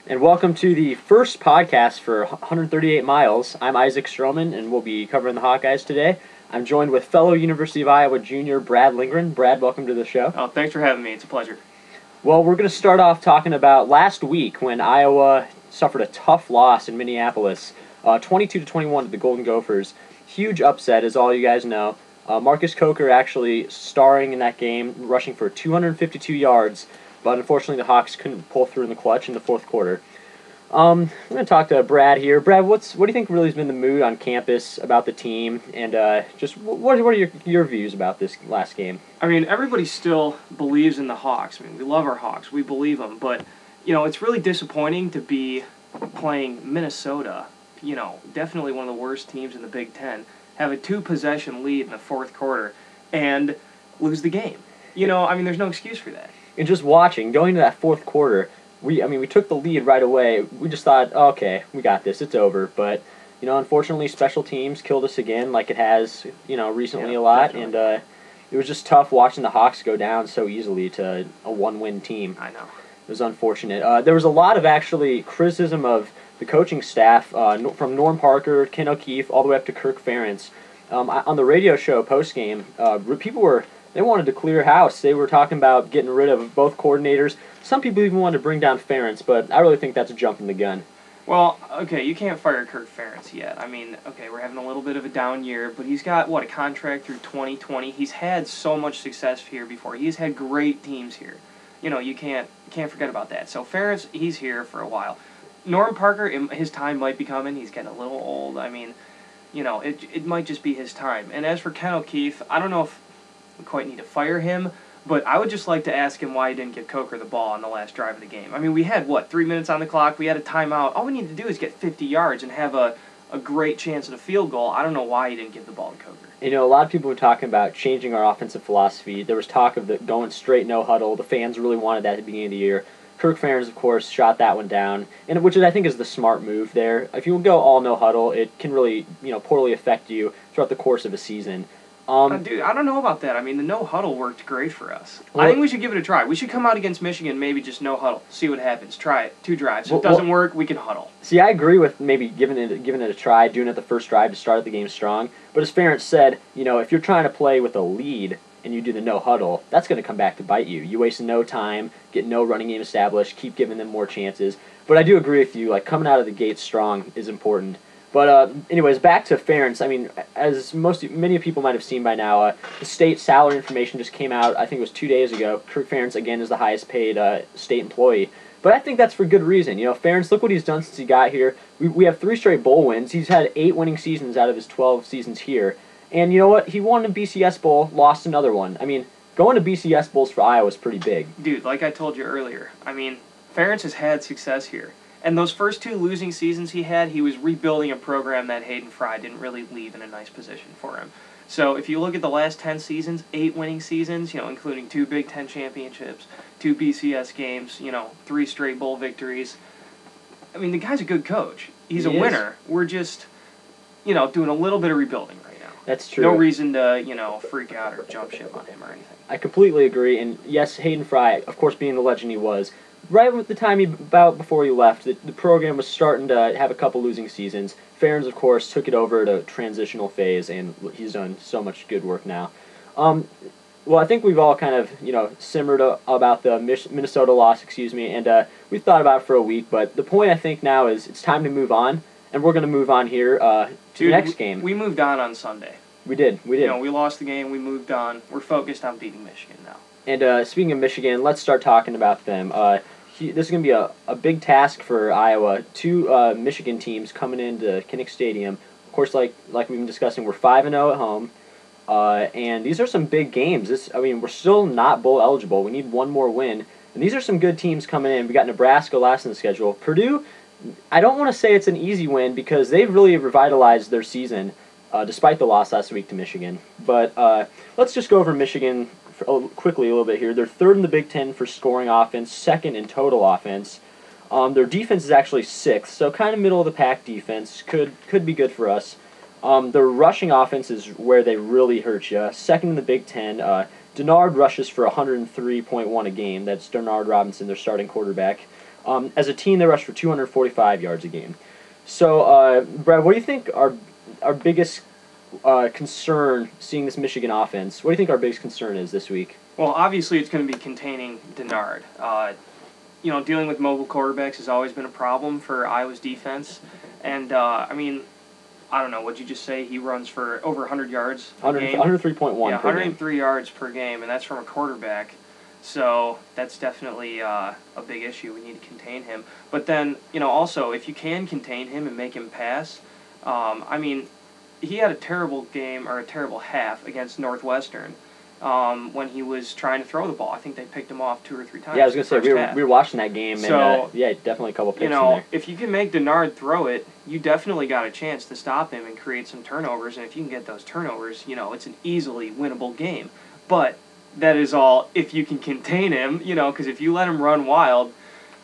And welcome to the first podcast for 138 Miles. I'm Isaac Strohman, and we'll be covering the Hawkeyes today. I'm joined with fellow University of Iowa junior Brad Lindgren. Brad, welcome to the show. Oh, thanks for having me. It's a pleasure. Well, we're going to start off talking about last week when Iowa suffered a tough loss in Minneapolis, 22-21 to the Golden Gophers. Huge upset, as all you guys know. Marcus Coker actually starring in that game, rushing for 252 yards, but unfortunately the Hawks couldn't pull through in the clutch in the fourth quarter. I'm going to talk to Brad here. Brad, what do you think really has been the mood on campus about the team, and just what are your views about this last game? I mean, everybody still believes in the Hawks. I mean, we love our Hawks. We believe them, but, it's really disappointing to be playing Minnesota, definitely one of the worst teams in the Big Ten, have a 2-possession lead in the fourth quarter, and lose the game. There's no excuse for that. And just watching, going to that fourth quarter, we took the lead right away. We just thought, okay, we got this, it's over. But, unfortunately, special teams killed us again, like it has, recently a lot. Definitely. And it was just tough watching the Hawks go down so easily to a one-win team. I know. It was unfortunate. There was a lot of, actually, criticism of the coaching staff, from Norm Parker, Ken O'Keefe, all the way up to Kirk Ferentz. On the radio show post-game, people they wanted to clear house. They were talking about getting rid of both coordinators. Some people even wanted to bring down Ferentz, but I really think that's a jump in the gun. Well, okay, you can't fire Kirk Ferentz yet. We're having a little bit of a down year, but he's got, a contract through 2020. He's had so much success here before. He's had great teams here. You can't forget about that. So Ferentz, he's here for a while. Norm Parker, his time might be coming. He's getting a little old. It might just be his time. And as for Ken O'Keefe, I don't know if we quite need to fire him, but I would just like to ask him why he didn't give Coker the ball on the last drive of the game. We had, 3 minutes on the clock? We had a timeout. All we needed to do is get 50 yards and have a great chance at a field goal. I don't know why he didn't give the ball to Coker. A lot of people were talking about changing our offensive philosophy. There was talk of going straight no huddle. The fans really wanted that at the beginning of the year. Kirk Ferentz, of course, shot that one down, and which I think is the smart move there. If you go all no huddle, it can really poorly affect you throughout the course of a season. Dude, I don't know about that. The no huddle worked great for us. I think we should give it a try. We should come out against Michigan, maybe just no huddle, see what happens. Try it, 2 drives. If it doesn't work, we can huddle. See, I agree with maybe giving it a try, doing it the first drive to start the game strong. But as Ferentz said, if you're trying to play with a lead and you do the no huddle, that's going to come back to bite you. You waste no time, get no running game established, keep giving them more chances. But I do agree with you, coming out of the gate strong is important. But anyways, back to Ferentz. As many people might have seen by now, the state salary information just came out, I think it was 2 days ago. Kirk Ferentz, again, is the highest paid state employee. But I think that's for good reason. Ferentz, look what he's done since he got here. We have 3 straight bowl wins. He's had 8 winning seasons out of his 12 seasons here. And you know what? He won a BCS Bowl, lost another one. Going to BCS Bowls for Iowa is pretty big. Dude, like I told you earlier, Ferentz has had success here. And those first 2 losing seasons he had, he was rebuilding a program that Hayden Fry didn't really leave in a nice position for him. So if you look at the last 10 seasons, 8 winning seasons, including 2 Big Ten championships, 2 BCS games, 3 straight bowl victories. The guy's a good coach. He's a winner. We're just, doing a little bit of rebuilding right now. That's true. No reason to, freak out or jump ship on him or anything. I completely agree. And yes, Hayden Fry, of course, being the legend he was, right at the time before he left, the program was starting to have a couple losing seasons. Ferentz, of course, took it over to a transitional phase, and he's done so much good work now. Well, I think we've all kind of, simmered about the Minnesota loss, and we've thought about it for a week, but the point I think now is it's time to move on, and we're going to move on here to the next game. We moved on Sunday. We did. We lost the game, we moved on. We're focused on beating Michigan now. And speaking of Michigan, let's start talking about them. This is going to be a big task for Iowa. 2 Michigan teams coming into Kinnick Stadium. Of course, like we've been discussing, we're 5-0 at home. And these are some big games. We're still not bowl eligible. We need one more win. And these are some good teams coming in. We got Nebraska last in the schedule. Purdue, I don't want to say it's an easy win because they've really revitalized their season despite the loss last week to Michigan. But let's just go over Michigan quickly a little bit here. They're 3rd in the Big Ten for scoring offense, 2nd in total offense. Their defense is actually 6th, so kind of middle of the pack defense. Could be good for us. Their rushing offense is where they really hurt you. 2nd in the Big Ten. Denard rushes for 103.1 a game. That's Denard Robinson, their starting quarterback. As a team, they rush for 245 yards a game. So, Brad, what do you think our biggest concern seeing this Michigan offense? What do you think our biggest concern is this week? Well, obviously it's going to be containing Denard. Dealing with mobile quarterbacks has always been a problem for Iowa's defense. And, I don't know, what'd you just say? He runs for over 100 yards a game? 103.1 Yeah, per 103 game. yards per game, and that's from a quarterback. So that's definitely a big issue. We need to contain him. But then, also, if you can contain him and make him pass, he had a terrible game or a terrible half against Northwestern when he was trying to throw the ball. I think they picked him off 2 or 3 times. Yeah, I was going to say, we were watching that game, so, and definitely a couple picks in there. If you can make Denard throw it, you definitely got a chance to stop him and create some turnovers. And if you can get those turnovers, it's an easily winnable game. But that is all if you can contain him, because if you let him run wild,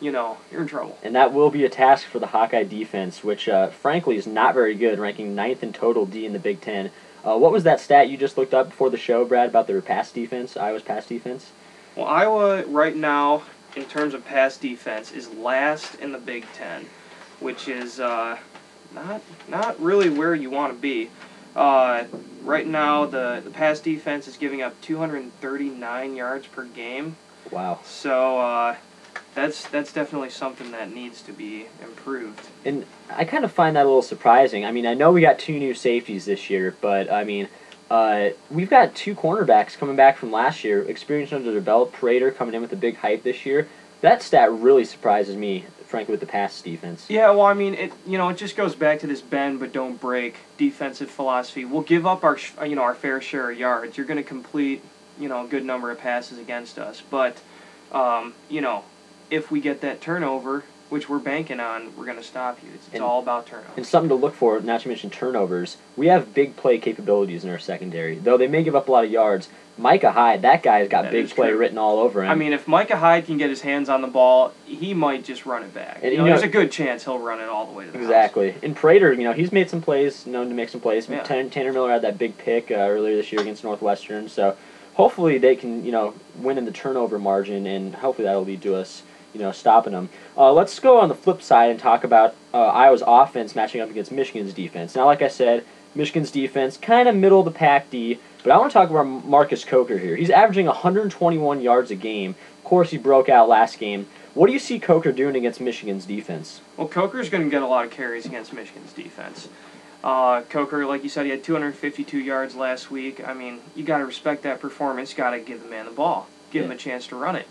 you're in trouble. And that will be a task for the Hawkeye defense, which, frankly, is not very good, ranking 9th in total D in the Big Ten. What was that stat you just looked up before the show, Brad, about their pass defense, Iowa's pass defense? Well, Iowa right now, in terms of pass defense, is last in the Big Ten, which is not really where you want to be. Right now, the pass defense is giving up 239 yards per game. Wow. So that's definitely something that needs to be improved. And I kind of find that a little surprising. I know we got 2 new safeties this year, but we've got 2 cornerbacks coming back from last year, experienced under their belt. Prater coming in with a big hype this year. That stat really surprises me, frankly, with the pass defense. Yeah, well, it just goes back to this bend but don't break defensive philosophy. We'll give up our fair share of yards. You're going to complete a good number of passes against us, but if we get that turnover, which we're banking on, we're going to stop you. It's all about turnovers. And something to look for, not to mention turnovers, we have big play capabilities in our secondary. Though they may give up a lot of yards, Micah Hyde, that guy's got big play written all over him. If Micah Hyde can get his hands on the ball, he might just run it back. And, there's a good chance he'll run it all the way to the Exactly. house. And Prater, he's made some plays, known to make some plays. Yeah. Tanner Miller had that big pick earlier this year against Northwestern. So hopefully they can, win in the turnover margin, and hopefully that'll lead to us stopping them. Let's go on the flip side and talk about Iowa's offense matching up against Michigan's defense. Now, like I said, Michigan's defense, kind of middle of the pack D, but I want to talk about Marcus Coker here. He's averaging 121 yards a game. Of course, he broke out last game. What do you see Coker doing against Michigan's defense? Well, Coker's going to get a lot of carries against Michigan's defense. Coker, like you said, he had 252 yards last week. You got to respect that performance. Got to give the man the ball. Give him a chance to run it.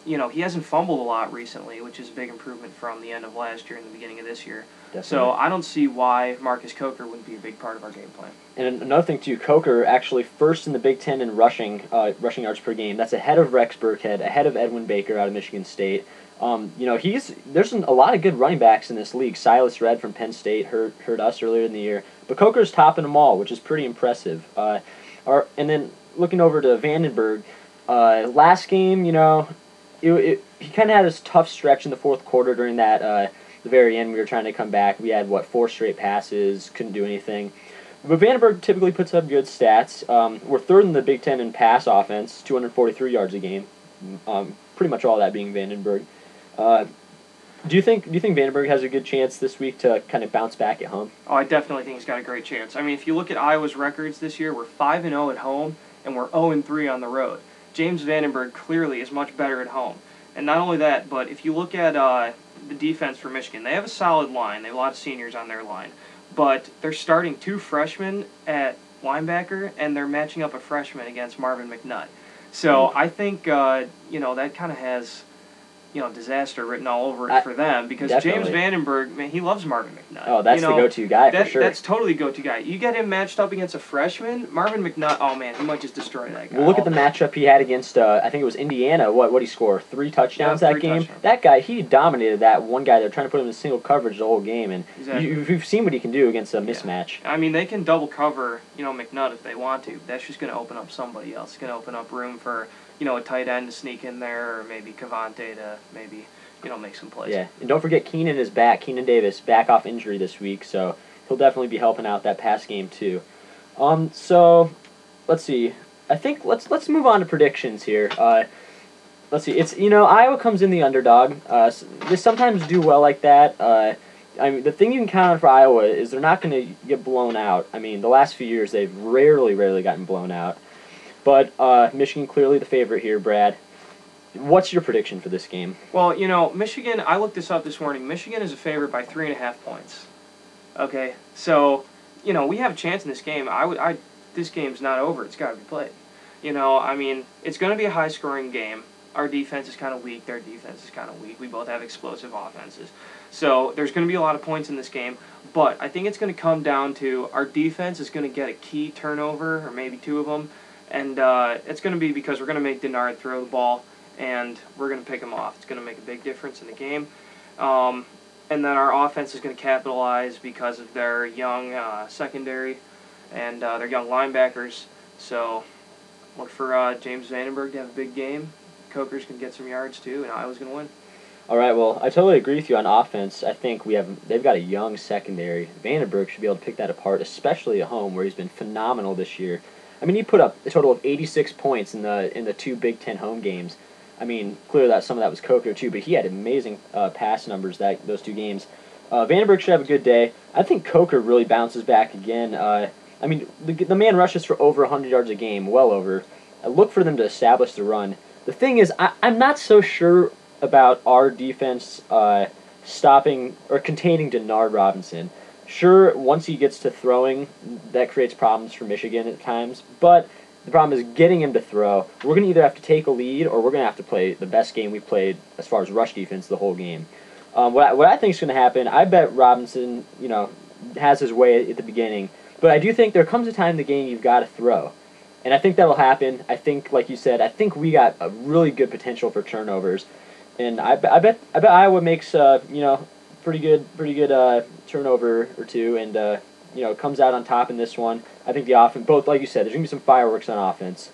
He hasn't fumbled a lot recently, which is a big improvement from the end of last year and the beginning of this year. Definitely. So I don't see why Marcus Coker wouldn't be a big part of our game plan. And another thing, too, Coker actually first in the Big Ten in rushing yards per game. That's ahead of Rex Burkhead, ahead of Edwin Baker out of Michigan State. There's a lot of good running backs in this league. Silas Red from Penn State hurt us earlier in the year. But Coker's topping them all, which is pretty impressive. And then looking over to Vandenberg, last game, he kind of had this tough stretch in the fourth quarter during that the very end. We were trying to come back. We had 4 straight passes, couldn't do anything. But Vandenberg typically puts up good stats. We're 3rd in the Big Ten in pass offense, 243 yards a game. Pretty much all that being Vandenberg. Do you think Vandenberg has a good chance this week to kind of bounce back at home? Oh, I definitely think he's got a great chance. If you look at Iowa's records this year, we're 5-0 at home and we're 0-3 on the road. James Vandenberg clearly is much better at home. And not only that, but if you look at the defense for Michigan, they have a solid line. They have a lot of seniors on their line. But they're starting 2 freshmen at linebacker, and they're matching up a freshman against Marvin McNutt. So I think, that kind of has disaster written all over it for them, because definitely. James Vandenberg, man, he loves Marvin McNutt. Oh, that's the go-to guy for sure. That's totally go-to guy. You get him matched up against a freshman, Marvin McNutt, oh man, he might just destroy that guy. Well, look at the matchup he had against, I think it was Indiana. What he scored? 3 touchdowns that game? Touchdowns. That guy, he dominated that one guy. They're trying to put him in single coverage the whole game, and you've seen what he can do against a mismatch. Yeah. They can double cover, McNutt if they want to. That's just going to open up somebody else. It's going to open up room for, a tight end to sneak in there, or maybe Cavante to maybe make some plays. Yeah, and don't forget Keenan is back. Keenan Davis back off injury this week, so he'll definitely be helping out that pass game too. So let's see. I think let's move on to predictions here. let's see. It's Iowa comes in the underdog. They sometimes do well like that. I mean, the thing you can count on for Iowa is they're not going to get blown out. I mean, the last few years they've rarely gotten blown out. But Michigan clearly the favorite here, Brad. What's your prediction for this game? Well, Michigan, I looked this up this morning. Michigan is a favorite by 3.5 points. Okay, so, we have a chance in this game. This game's not over. It's got to be played. I mean, it's going to be a high-scoring game. Our defense is kind of weak. Their defense is kind of weak. We both have explosive offenses. So there's going to be a lot of points in this game. But I think it's going to come down to our defense is going to get a key turnover, or maybe 2 of them. And it's going to be because we're going to make Denard throw the ball, and we're going to pick him off. It's going to make a big difference in the game. And then our offense is going to capitalize because of their young secondary and their young linebackers. So look for James Vandenberg to have a big game. Coker's going to get some yards too, and Iowa's going to win. All right, well, I totally agree with you on offense. I think they've got a young secondary. Vandenberg should be able to pick that apart, especially at home where he's been phenomenal this year. I mean, he put up a total of 86 points in the 2 Big Ten home games. I mean, clearly some of that was Coker too, but he had amazing pass numbers those 2 games. Vandenberg should have a good day. I think Coker really bounces back again. I mean, the man rushes for over 100 yards a game, well over. I look for them to establish the run. The thing is, I'm not so sure about our defense stopping or containing Denard Robinson. Sure, once he gets to throwing, that creates problems for Michigan at times, but the problem is getting him to throw. We're going to either have to take a lead or we're going to have to play the best game we've played as far as rush defense the whole game. What I think is going to happen, I bet Robinson, has his way at the beginning, but I do think there comes a time in the game you've got to throw. And I think that'll happen. I think, like you said, I think we got a really good potential for turnovers. And I bet Iowa makes pretty good turnover or 2, and comes out on top in this one. I think the offense, both like you said, there's gonna be some fireworks on offense.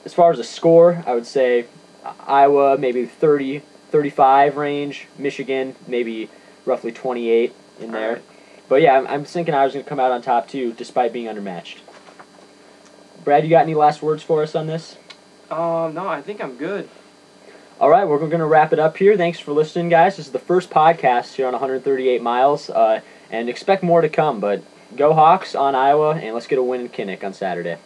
As far as the score, I would say Iowa maybe 30-35 range. Michigan maybe roughly 28 in there. Right. But yeah, I'm thinking Iowa's gonna come out on top too, despite being undermatched. Brad, you got any last words for us on this? No, I think I'm good. All right, we're going to wrap it up here. Thanks for listening, guys. This is the first podcast here on 138 miles, and expect more to come. But go Hawks on Iowa, and let's get a win in Kinnick on Saturday.